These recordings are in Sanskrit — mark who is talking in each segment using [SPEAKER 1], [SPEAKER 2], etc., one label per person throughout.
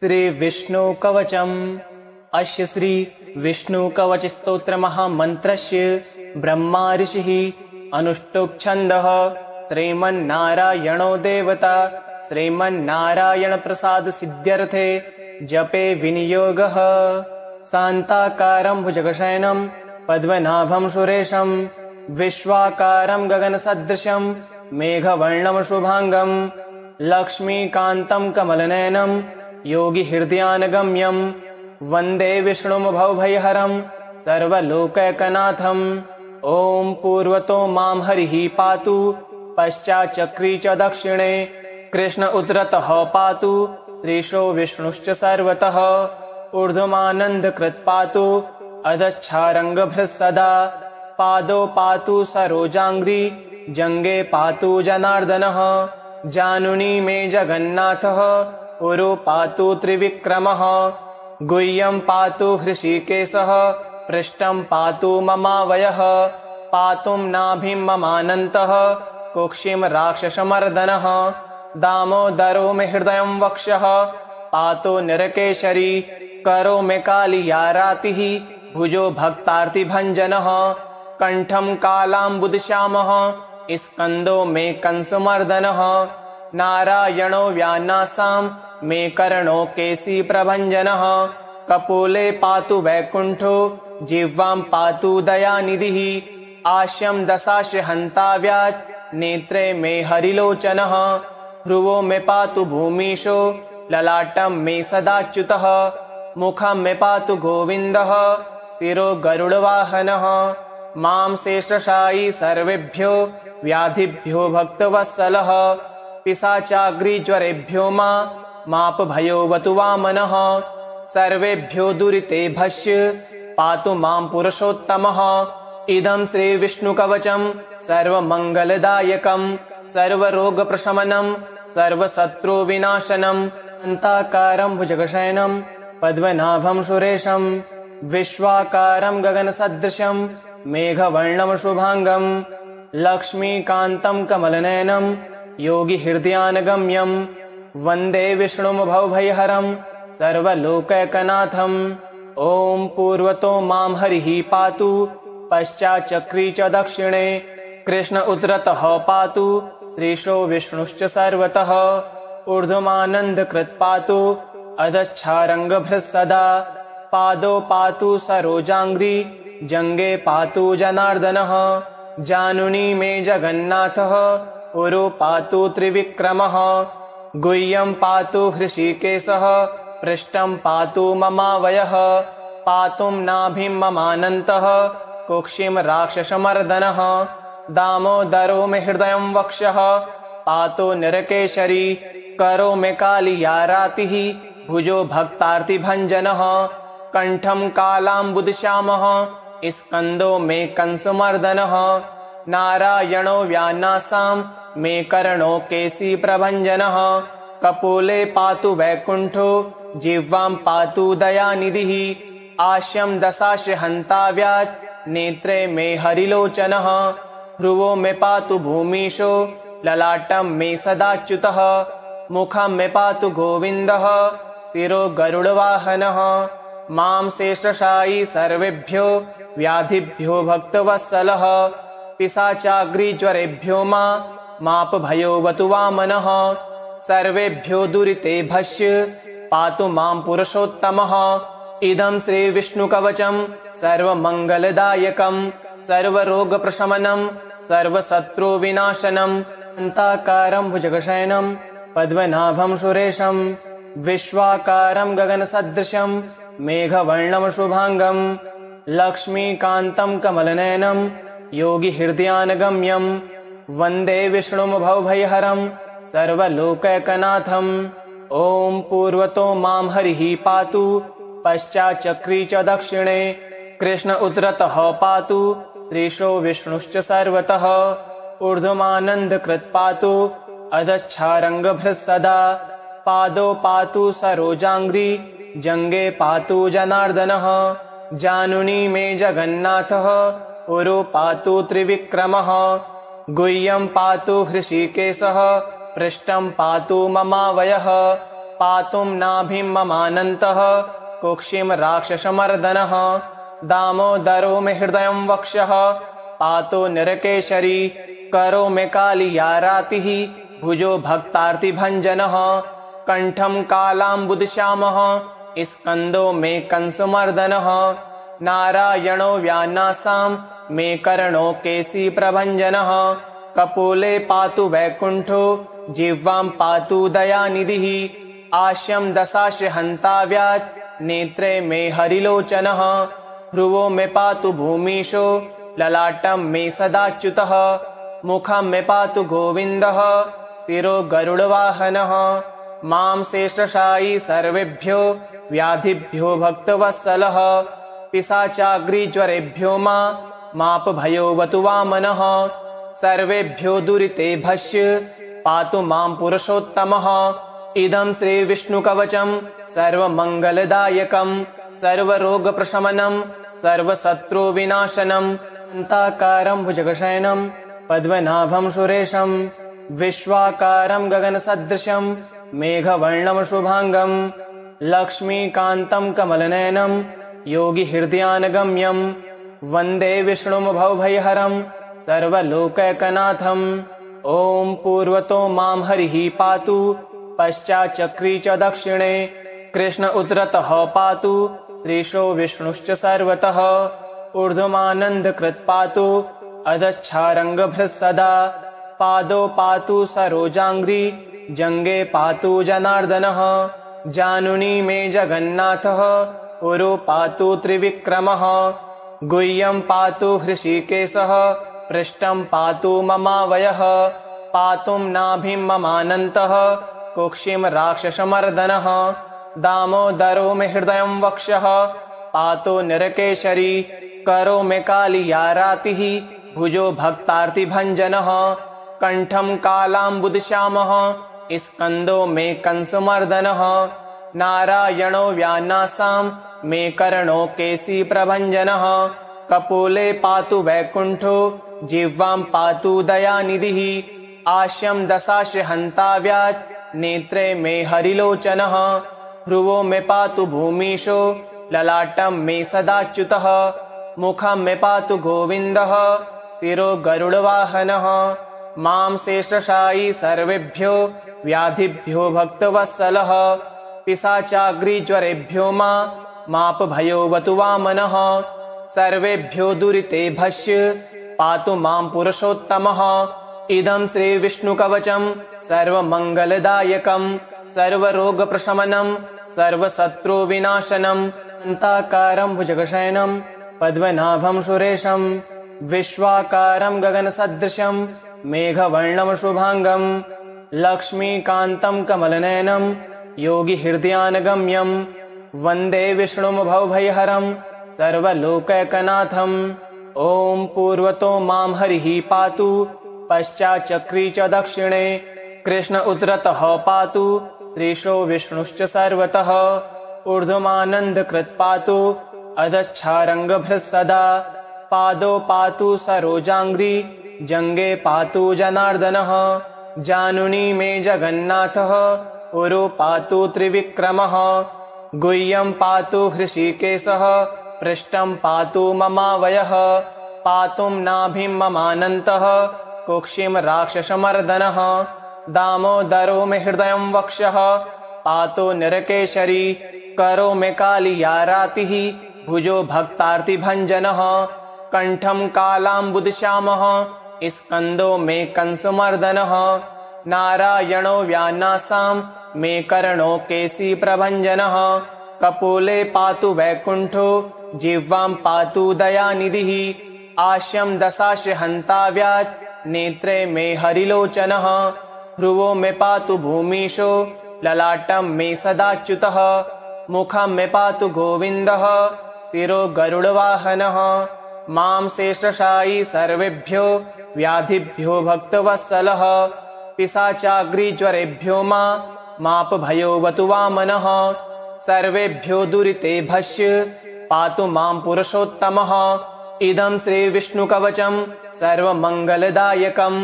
[SPEAKER 1] श्री विष्णु कवचम्। अस्य श्री विष्णु कवच स्तोत्र महामन्त्रस्य ब्रह्मा ऋषिः अनुष्टुप् छन्दः श्रीमन्नारायणो देवता श्रीमन्नारायण प्रसाद सिद्ध्यर्थे जपे विनियोगः। शान्ताकारं भुजगशयनं पद्मनाभं सुरेशं विश्वाकारं गगनसदृशं मेघवर्णं शुभांगं लक्ष्मीकान्तं कमलनयनं योगिहृदयानगम्यं वन्दे विष्णुं भवभयहरं सर्वलोकैकनाथम्। ॐ पूर्वतो मां हरिः पातु पश्चाच्चक्री च दक्षिणे कृष्ण उत्तरतः पातु श्रीशो विष्णुश्च सर्वतः ऊर्ध्वमानन्दकृत् पातु अधश्चारङ्गभृत् सदा पादौ पातु सरोजाङ्घ्रि जङ्गे पातु जनार्दनः जानुनी मे जगन्नाथः उरु पातु त्रिविक्रमः गुह्यं पातु हृषीकेशः पृष्ठं पातु ममावयः पातुं नाभिं ममानन्तः कुक्षिं राक्षसमर्दनः दामोदरो मे हृदयं वक्षः पातु निरकेशरी करो मे कालियारातिः भुजो भक्तार्तिभञ्जनः कण्ठं कालाम्बुदश्यामः स्कन्दो मे कंसमर्दनः नारायणो व्यानासां मे कर्णो केसी प्रभञ्जनः कपोले पातु वैकुण्ठो जिह्वां पातु दयानिधिः आश्यं दशाश हन्ताव्यात् नेत्रे मे हरिलोचनः भ्रुवो मे पातु भूमीशो ललाटं मे सदाच्युतः मुखं मे पातु गोविन्दः शिरो गरुडवाहनः मां शेषशायी सर्वेभ्यो व्याधिभ्यो भक्तवत्सलः पिशाचाग्निज्वरेभ्यो मापभयोऽवतु वामनः सर्वेभ्यो दुरितेभ्यश्च पातु मां पुरुषोत्तमः। इदं श्रीविष्णुकवचं सर्वमङ्गलदायकं सर्वरोगप्रशमनं सर्वशत्रुविनाशनं शान्ताकारं भुजगशयनं पद्मनाभं सुरेशं विश्वाकारं गगनसदृशं मेघवर्णं शुभांगं लक्ष्मीकान्तं कमलनयनं योगिहृदयानगम्यं वन्दे विष्णुं भवभयहरं सर्वलोकैकनाथम्। ॐ पूर्वतो मां हरिः पातु पश्चाच्चक्री च दक्षिणे कृष्ण उत्तरतः पातु श्रीशो विष्णुश्च सर्वतः ऊर्ध्वमानन्दकृत् पातु अधश्चारङ्गभृत् सदा पादौ पातु सरोजाङ्घ्रि जङ्गे पातु जनार्दनः जानुनी मे जगन्नाथः उरु पातु त्रिविक्रमः गुह्यं पातु हृषीकेशः पृष्ठं पातु ममावयः पातुं नाभिं ममानन्तः कुक्षिं राक्षसमर्दनः दामोदरो मे हृदयं वक्षः पातु निरकेशरी करो मे कालियारातिः भुजो भक्तार्तिभञ्जनः कण्ठं कालाम्बुदश्यामः स्कन्दो मे कंसमर्दनः नारायणो व्यानासां मे कर्णो केसी प्रभञ्जनः कपोले पातु वैकुण्ठो जिह्वां पातु दयानिधिः आश्यं दशाश हन्ताव्यात् नेत्रे मे हरिलोचनः भ्रुवो मे पातु भूमीशो ललाटं मे सदाच्युतः मुखं मे पातु गोविन्दः शिरो गरुडवाहनः मां शेषशायी सर्वेभ्यो व्याधिभ्यो भक्तवत्सलः पिशाचाग्निज्वरेभ्यो मापभयोऽवतु वामनः सर्वेभ्यो दुरितेभ्यश्च पातु मां पुरुषोत्तमः। इदं श्रीविष्णुकवचं सर्वमङ्गलदायकं सर्वरोगप्रशमनं सर्वशत्रुविनाशनं शान्ताकारं भुजगशयनं पद्मनाभं सुरेशं विश्वाकारं गगनसदृशं मेघवर्णं शुभांगं लक्ष्मीकान्तं कमलनयनं योगिहृदयानगम्यं वन्दे विष्णुं भवभयहरं सर्वलोकैकनाथम्। ॐ पूर्वतो मां हरिः पातु पश्चाच्चक्री च दक्षिणे कृष्ण उत्तरतः पातु श्रीशो विष्णुश्च सर्वतः ऊर्ध्वमानन्दकृत् पातु अधश्चारङ्गभृत् सदा पादौ पातु सरोजाङ्घ्रि जङ्गे पातु जनार्दनः जानुनी मे जगन्नाथः उरु पातु त्रिविक्रमः गुह्यं पातु हृषीकेशः पृष्ठं पातु ममावयः पातुं नाभिं ममानन्तः कुक्षिं राक्षसमर्दनः दामोदरो मे हृदयं वक्षः पातो नरकेशरी करो मे कालियारातिः भुजो भक्तार्तिभञ्जनः कण्ठं कालाम्बुदश्यामः स्कन्दो मे कंसमर्दनः नारायणो व्यानासां मे कर्णो केसी प्रभञ्जनः कपोले पातु वैकुण्ठो जिह्वां पातु दयानिधिः आश्यं दशाश हन्ताव्यात् नेत्रे मे हरिलोचनः भ्रुवो मे पातु भूमीशो ललाटं मे सदाच्युतः मुखं मे पातु गोविन्दः शिरो गरुडवाहनः मां शेषशायी सर्वेभ्यो व्याधिभ्यो भक्तवत्सलः पिशाचाग्रिज्वरेभ्यो मापभयोऽवतु वामनः सर्वेभ्यो दुरिते भस्य पातु मां पुरुषोत्तमः इदं श्रीविष्णुकवचं सर्वमङ्गलदायकं सर्वरोगप्रशमनं सर्वशत्रुविनाशनं शान्ताकारं भुजगशयनं पद्मनाभं सुरेशं विश्वाकारं गगनसदृशं मेघवर्णं शुभांगं लक्ष्मीकान्तं कमलनयनं योगिहृदयानगम्यं वन्दे विष्णुं भवभयहरं सर्वलोकैकनाथम् ॐ पूर्वतो मां हरिः पातु पश्चाच्चक्री च दक्षिणे कृष्ण उतरतः पातु श्रीशो विष्णुश्च सर्वतः ऊर्ध्वमानन्दकृत् पातु अधश्चारङ्गभृत् सदा पादौ पातु सरोजाङ्घ्रि जङ्गे पातु जनार्दनः जानुनी मे जगन्नाथः उरो पातु त्रिविक्रमः गुह्यं पातु हृषीकेशः पृष्ठं पातु ममावयः पातुं नाभिं ममानन्तः कुक्षिं राक्षसमर्दनः दामोदरो मे हृदयं वक्षः पातो नरकेशरी करो मे कालियारातिः भुजो भक्तार्तिभञ्जनः कण्ठं कालाम्बुदश्यामः स्कन्दो मे कंसमर्दनः नारायणो व्यानासां मे कर्णो केसी प्रभञ्जनः कपोले पातु वैकुण्ठो जिह्वां पातु दयानिधिः आश्यं दशाश हन्ताव्यात् नेत्रे मे हरिलोचनः भ्रुवो मे पातु भूमीशो ललाटं मे सदाच्युतः मुखं मे पातु गोविन्दः शिरो गरुडवाहनः मां शेषशायी सर्वेभ्यो व्याधिभ्यो भक्तवत्सलः पिशाचाग्रिज्वरेभ्यो मापभयोऽवतु वामनः सर्वेभ्यो दुरिते भस्य पातु मां पुरुषोत्तमः इदं श्रीविष्णुकवचं सर्वमङ्गलदायकं सर्वरोगप्रशमनं सर्वशत्रुविनाशनं शान्ताकारं भुजगशयनं पद्मनाभं सुरेशं विश्वाकारं गगनसदृशं मेघवर्णं शुभांगं लक्ष्मीकान्तं कमलनयनं योगिहृदयानगम्यं वन्दे विष्णुं भवभयहरं सर्वलोकैकनाथम् ॐ पूर्वतो मां हरिः पातु पश्चाच्चक्री च दक्षिणे कृष्ण उतरतः पातु श्रीशो विष्णुश्च सर्वतः ऊर्ध्वमानन्दकृत् पातु अधश्चारङ्गभृत् सदा पादौ पातु सरोजाङ्घ्रि जङ्गे पातु जनार्दनः जानुनी मे जगन्नाथः उरो पातु त्रिविक्रमः गुह्यं पातु हृषीकेशः पृष्ठं पातु ममावयः पातुं नाभिं ममानन्तः कुक्षिं राक्षसमर्दनः दामोदरो मे हृदयं वक्षः पातो नरकेशरी करो मे कालियारातिः भुजो भक्तार्तिभञ्जनः कण्ठं कालाम्बुदश्यामः स्कन्दो मे कंसमर्दनः नारायणो व्यानासां मे कर्णो केसी प्रभञ्जनः कपोले पातु वैकुण्ठो जिह्वां पातु दयानिधिः आश्यं दशाश हन्ताव्यात् नेत्रे मे हरिलोचनः भ्रुवो मे पातु भूमीशो ललाटं मे सदाच्युतः मुखं मे पातु गोविन्दः शिरो गरुडवाहनः मां शेषशायी सर्वेभ्यो व्याधिभ्यो भक्तवत्सलः पिशाचाग्रिज्वरेभ्यो मापभयोऽवतु वामनः सर्वेभ्यो दुरिते भस्य पातु मां पुरुषोत्तमः इदं श्रीविष्णुकवचं सर्वमङ्गलदायकं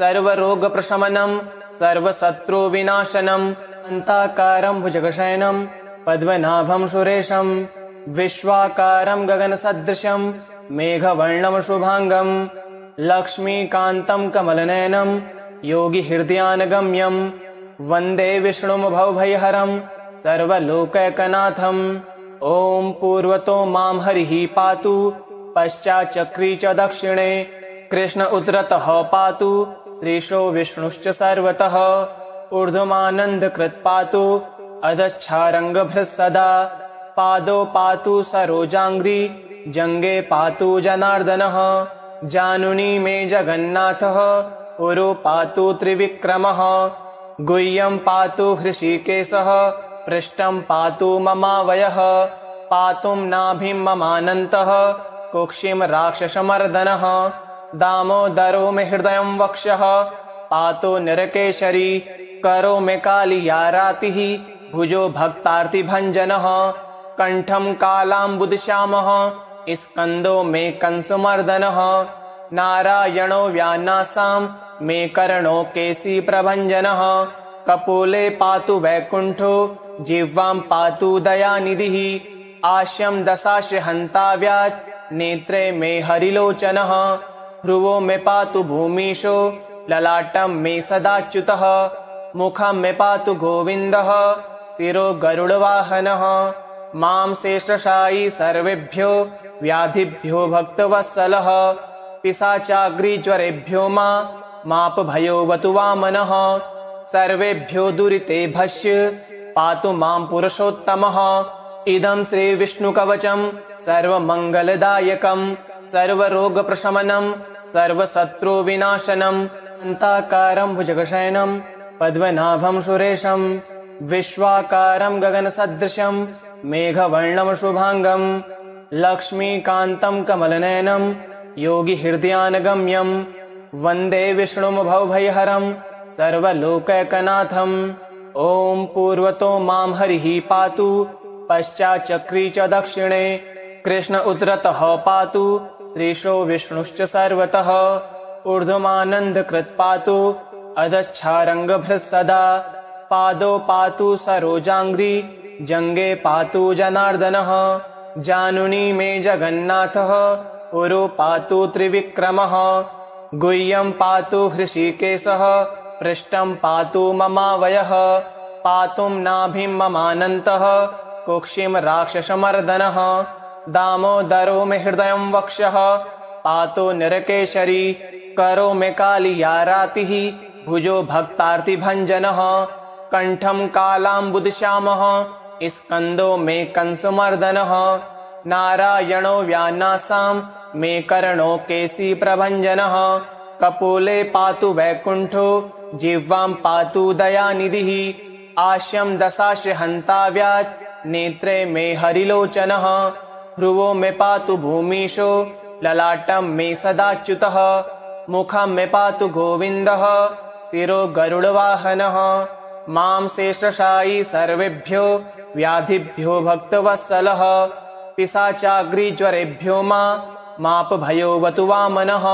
[SPEAKER 1] सर्वरोगप्रशमनं सर्वशत्रुविनाशनं अन्ताकारं भुजगशयनं पद्मनाभं सुरेशं विश्वाकारं गगनसदृशं मेघवर्णं शुभांगं लक्ष्मीकान्तं कमलनयनं योगिहृदयानगम्यं वन्दे विष्णुं भवभयहरं सर्वलोकैकनाथम्। ॐ पूर्वतो मां हरिः पातु पश्चाच्चक्री च दक्षिणे कृष्ण उत्तरतः पातु श्रीशो विष्णुश्च सर्वतः ऊर्ध्वमानन्दकृत् पातु अधश्चारङ्गभृत् सदा पादौ पातु सरोजाङ्घ्रि जङ्गे पातु जनार्दनः जानुनी मे जगन्नाथः उरु पातु त्रिविक्रमः गुह्यं पातु हृषीकेशः पृष्ठं पातु ममावयः पातुं नाभिं ममानन्तः कुक्षिं राक्षसमर्दनः दामोदरो मे हृदयं वक्षः पातु निरकेशरी करो मे कालियारातिः भुजो भक्तार्तिभञ्जनः कण्ठं कालाम्बुदश्यामः स्कन्दो मे कंसमर्दनः नारायणो व्यानासां मे कर्णो केशीप्रभञ्जनः कपोले पातु वैकुण्ठो जिह्वां पातु दयानिधिः आश्यं दशाश हन्ताव्यात् नेत्रे मे हरिलोचनः भ्रुवो मे पातु भूमीशो ललाटं मे सदाच्युतः मुखं मे पातु गोविन्दः शिरो गरुडवाहनः मां शेषशायी सर्वेभ्यो व्याधिभ्यो भक्तवत्सलः पिशाचाग्रिज्वरेभ्यो मापभयोऽवतु वामनः सर्वेभ्यो दुरिते भस्य पातु मां पुरुषोत्तमः इदं श्रीविष्णुकवचं सर्वमङ्गलदायकं सर्वरोगप्रशमनं सर्वशत्रुविनाशनम् अन्ताकारं भुजगशयनं पद्मनाभं सुरेशं विश्वाकारं गगनसदृशं मेघवर्णं शुभांगं लक्ष्मीकान्तं कमलनयनं योगिहृदयानगम्यं वन्दे विष्णुं भवभयहरं सर्वलोकैकनाथम्। ॐ पूर्वतो मां हरिः पातु पश्चाच्चक्री च दक्षिणे कृष्ण उत्तरतः पातु श्रीशो विष्णुश्च सर्वतः ऊर्ध्वमानन्दकृत् पातु अधश्चारङ्गभृत् सदा पादौ पातु सरोजाङ्घ्रि जङ्गे पातु जनार्दनः जानुनी मे जगन्नाथः उरु पातु त्रिविक्रमः गुह्यं पातु हृषीकेशः पृष्ठं पातु ममावयः पातुं नाभिं ममानन्तः कुक्षिं राक्षसमर्दनः दामोदरो मे हृदयं वक्षः पातु निरकेशरी करो मे कालियारातिः भुजो भक्तार्तिभञ्जनः कण्ठं कालाम्बुदश्यामः स्कन्दो मे कंसमर्दनः नारायणो व्यानासां मे कर्णो केशीप्रभञ्जनः कपोले पातु वैकुण्ठो जिह्वां पातु दयानिधिः आश्यं दशाश हन्ताव्यात् नेत्रे मे हरिलोचनः भ्रुवो मे पातु भूमीशो ललाटं मे सदाच्युतः मुखं मे पातु गोविन्दः शिरो गरुडवाहनः मां शेषशायी सर्वेभ्यो व्याधिभ्यो भक्तवत्सलः पिशाचाग्रिज्वरेभ्यो मापभयोऽवतु वामनः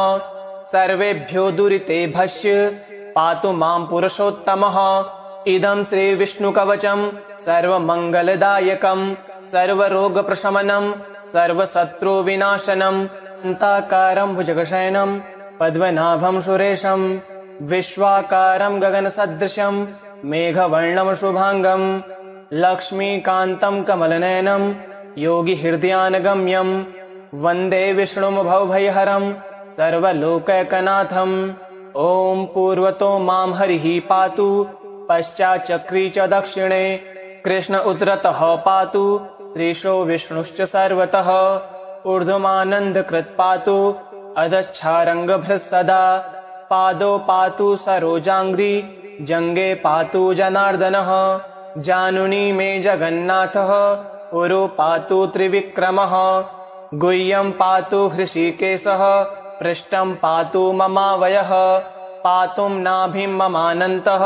[SPEAKER 1] सर्वेभ्यो दुरिते भस्य पातु मां पुरुषोत्तमः इदं श्रीविष्णुकवचं सर्वमङ्गलदायकं सर्वरोगप्रशमनं सर्वशत्रुविनाशनम् अन्ताकारं भुजगशयनं पद्मनाभं सुरेशं विश्वाकारं गगनसदृशं मेघवर्णं शुभांगं लक्ष्मीकान्तं कमलनयनं योगिहृदयानगम्यं वन्दे विष्णुं भवभयहरं सर्वलोकैकनाथम्। ॐ पूर्वतो मां हरिः पातु पश्चाच्चक्री च दक्षिणे कृष्ण उत्तरतः पातु श्रीशो विष्णुश्च सर्वतः ऊर्ध्वमानन्दकृत् पातु अधश्चारङ्गभृत् सदा पादौ पातु सरोजाङ्घ्रि जङ्गे पातु जनार्दनः जानुनी मे जगन्नाथः उरु पातु त्रिविक्रमः गुह्यं पातु हृषीकेशः पृष्ठं पातु ममावयः पातुं नाभिं ममानन्तः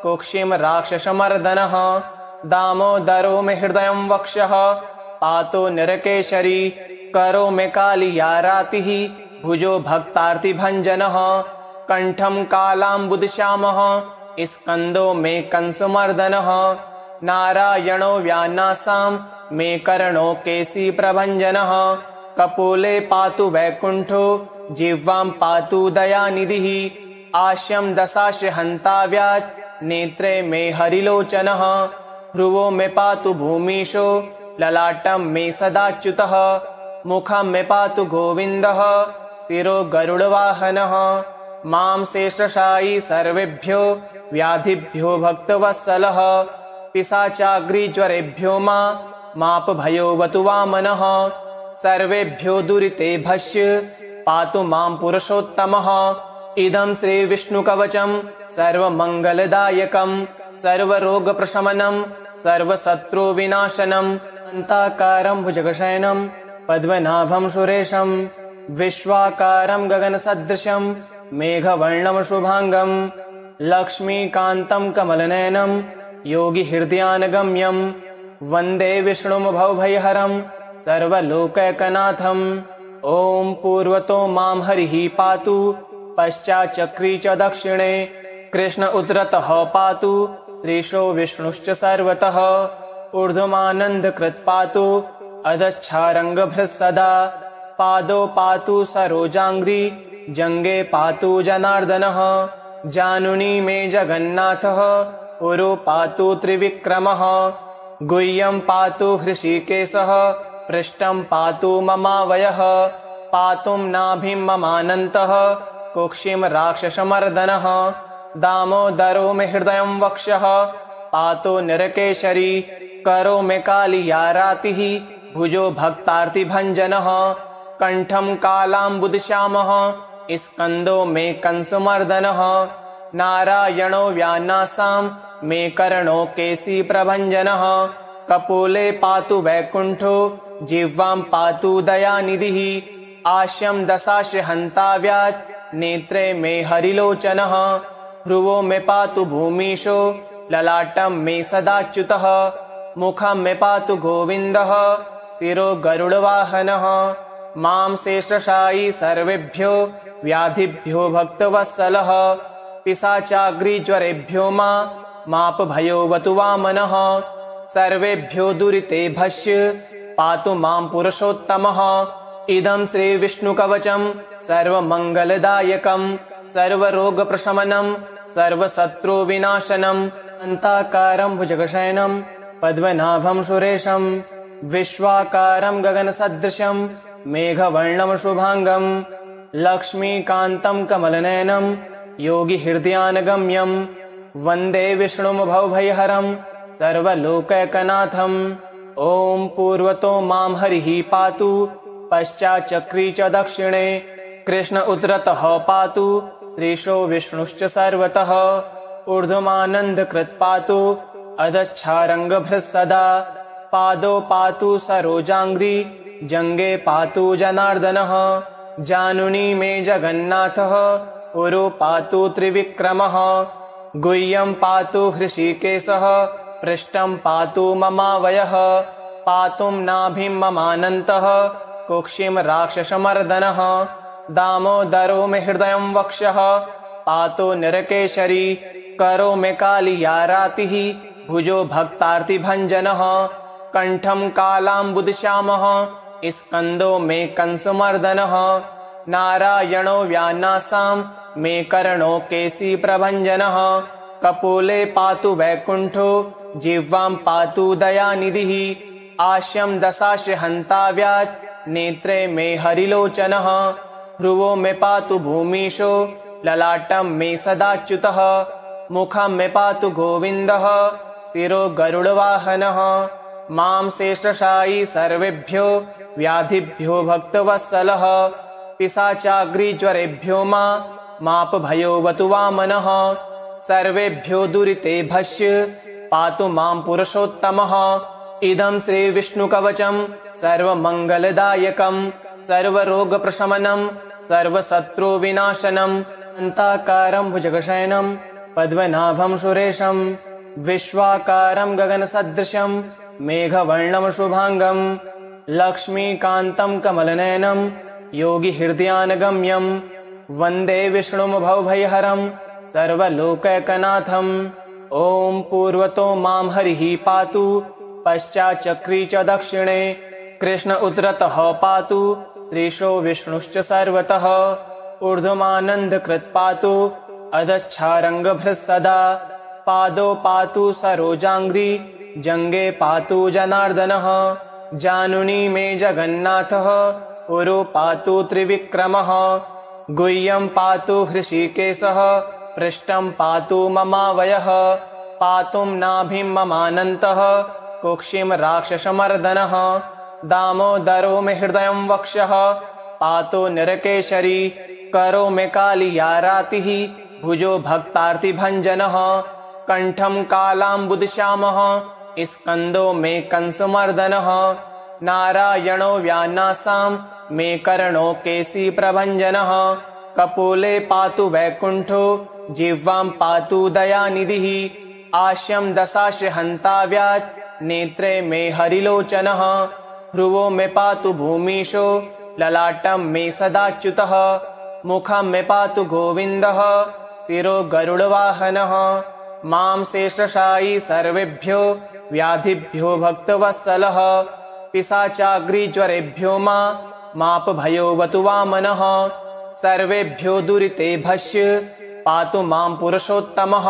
[SPEAKER 1] कुक्षिं राक्षसमर्दनः दामोदरो मे हृदयं वक्षः पातु निरकेशरी करो मे कालियारातिः भुजो भक्तार्तिभञ्जनः कण्ठं कालाम्बुदश्यामः स्कन्दो मे कंसमर्दनः नारायणो व्यानासां मे करणो केसी प्रभञ्जनः कपोले पातु वैकुण्ठो जिह्वां पातु दयानिधिः आश्यं दशाश हन्ताव्यात् नेत्रे मे हरिलोचनः भ्रुवो मे पातु भूमीशो ललाटं मे सदाच्युतः मुखं मे पातु गोविन्दः शिरो गरुडवाहनः मां शेषशायी सर्वेभ्यो व्याधिभ्यो भक्तवत्सलः पिशाचाग्निज्वरेभ्यो मापभयोऽवतु वामनः सर्वेभ्यो दुरिते भस्य पातु मां पुरुषोत्तमः इदं श्रीविष्णुकवचं सर्वमङ्गलदायकं सर्वरोगप्रशमनं सर्वशत्रुविनाशनम् अन्ताकारं भुजगशयनं पद्मनाभं सुरेशं विश्वाकारं गगनसदृशं मेघवर्णं शुभांगं लक्ष्मीकान्तं कमलनयनं योगिहृदयानगम्यं वन्दे विष्णुं भवभयहरं सर्वलोकैकनाथम् ॐ पूर्वतो मां हरिः पातु पश्चाच्चक्री च दक्षिणे कृष्ण उत्तरतः पातु श्रीशो विष्णुश्च सर्वतः ऊर्ध्वमानन्दकृत् पातु अधश्चारङ्गभृत्सदा पादौ पातु सरोजाङ्घ्रि जङ्गे पातु जनार्दनः जानुनी मे जगन्नाथः उरु पातु त्रिविक्रमः गुह्यं पातु हृषीकेशः पृष्ठं पातु ममावयः पातुं नाभिं ममानन्तः कुक्षिं राक्षसमर्दनः दामोदरो मे हृदयं वक्षः पातु निरकेशरी करो मे कालियारातिः भुजो भक्तार्तिभञ्जनः कण्ठं कालाम्बुदश्यामः स्कन्दो मे कंसमर्दनः नारायणो व्यानासां मे करणो केसी प्रभञ्जनः कपोले पातु वैकुण्ठो जिह्वां पातु दयानिधिः आश्यं दशाश हन्ताव्यात् नेत्रे मे हरिलोचनः भ्रुवो मे पातु भूमीशो ललाटं मे सदाच्युतः मुखं मे पातु गोविन्दः शिरो गरुडवाहनः मां शेषशायी सर्वेभ्यो व्याधिभ्यो भक्तवत्सलः पिशाचाग्निज्वरेभ्यो मापभयोऽवतु वामनः सर्वेभ्यो दुरिते भस्य पातु मां पुरुषोत्तमः इदं श्रीविष्णुकवचं सर्वमङ्गलदायकं सर्वरोगप्रशमनं सर्वशत्रुविनाशनम् अन्ताकारं भुजगशयनं पद्मनाभं सुरेशं विश्वाकारं गगनसदृशं मेघवर्णं शुभांगं लक्ष्मीकान्तं कमलनयनं योगिहृदयानगम्यं वन्दे विष्णुं भवभयहरं सर्वलोकैकनाथम् ॐ पूर्वतो मां हरिः पातु पश्चाच्चक्री च दक्षिणे कृष्ण उत्तरतः पातु श्रीशो विष्णुश्च सर्वतः ऊर्ध्वमानन्दकृत् पातु अधश्चारङ्गभृत्सदा पादौ पातु सरोजाङ्घ्रि जङ्गे पातु जनार्दनः जानुनी मे जगन्नाथः उरु पातु त्रिविक्रमः गुह्यं पातु हृषीकेशः पृष्ठं पातु ममावयः पातुं नाभिं ममानन्तः कुक्षिं राक्षसमर्दनः दामोदरो मे हृदयं वक्षः पातु निरकेशरी करो मे कालियारातिः भुजो भक्तार्तिभञ्जनः कण्ठं कालाम्बुदश्यामः स्कन्दो मे कंसमर्दनः नारायणो व्यानासां मे करणो केसी प्रभञ्जनः कपोले पातु वैकुण्ठो जिह्वां पातु दयानिधिः आश्यं दशाश हन्ताव्यात् नेत्रे मे हरिलोचनः भ्रुवो मे पातु भूमीशो ललाटं मे सदाच्युतः मुखं मे पातु गोविन्दः शिरो गरुडवाहनः मां शेषशायी सर्वेभ्यो व्याधिभ्यो भक्तवत्सलः पिशाचाग्निज्वरेभ्यो मापभयोऽवतु वामनः सर्वेभ्यो दुरिते भस्य पातु मां पुरुषोत्तमः इदं श्रीविष्णुकवचं सर्वमङ्गलदायकं सर्वरोगप्रशमनं सर्वशत्रुविनाशनम् अन्ताकारं भुजगशयनं पद्मनाभं सुरेशं विश्वाकारं गगनसदृशं मेघवर्णं शुभांगं लक्ष्मीकान्तं कमलनयनं योगिहृदयानगम्यं वन्दे विष्णुं भवभयहरं सर्वलोकैकनाथम्। ॐ पूर्वतो मां हरिः पातु पश्चाच्चक्री च दक्षिणे कृष्ण उतरतः पातु श्रीशो विष्णुश्च सर्वतः ऊर्ध्वमानन्दकृत् पातु अधश्चारङ्गभृः सदा पादौ पातु सरोजाङ्घ्रि जङ्गे पातु जनार्दनः जानुनी मे जगन्नाथः उरु पातु त्रिविक्रमः गुह्यं पातु हृषीकेशः पृष्ठं पातु ममावयः पातुं नाभिं ममानन्तः कुक्षिं राक्षसमर्दनः दामोदरो मे हृदयं वक्षः पातु निरकेशरी करो मे कालियारातिः भुजो भक्तार्तिभञ्जनः कण्ठं कालाम्बुदश्यामः स्कन्दो मे कंसमर्दनः नारायणो व्यानासां मे कर्णो केशिप्रभञ्जनः कपोले पातु वैकुण्ठो जिह्वां पातु दयानिधिः आश्यं दशास्य हन्ताव्यात् नेत्रे मे हरिलोचनः भ्रुवो मे पातु भूमीशो ललाटं मे सदाच्युतः मुखं मे पातु गोविन्दः शिरो गरुडवाहनः मां शेषशायी सर्वेभ्यो व्याधिभ्यो भक्तवत्सलः पिशाचाग्निज्वरेभ्यो मापभयोऽवतु वामनः सर्वेभ्यो दुरितेभ्यश्च पातु मां पुरुषोत्तमः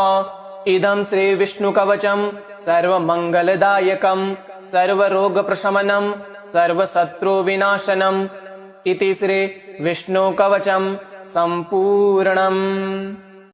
[SPEAKER 1] इदं श्रीविष्णुकवचं सर्वमङ्गलदायकं सर्वरोगप्रशमनं सर्वशत्रुविनाशनम् इति श्रीविष्णुकवचं सम्पूर्णम्।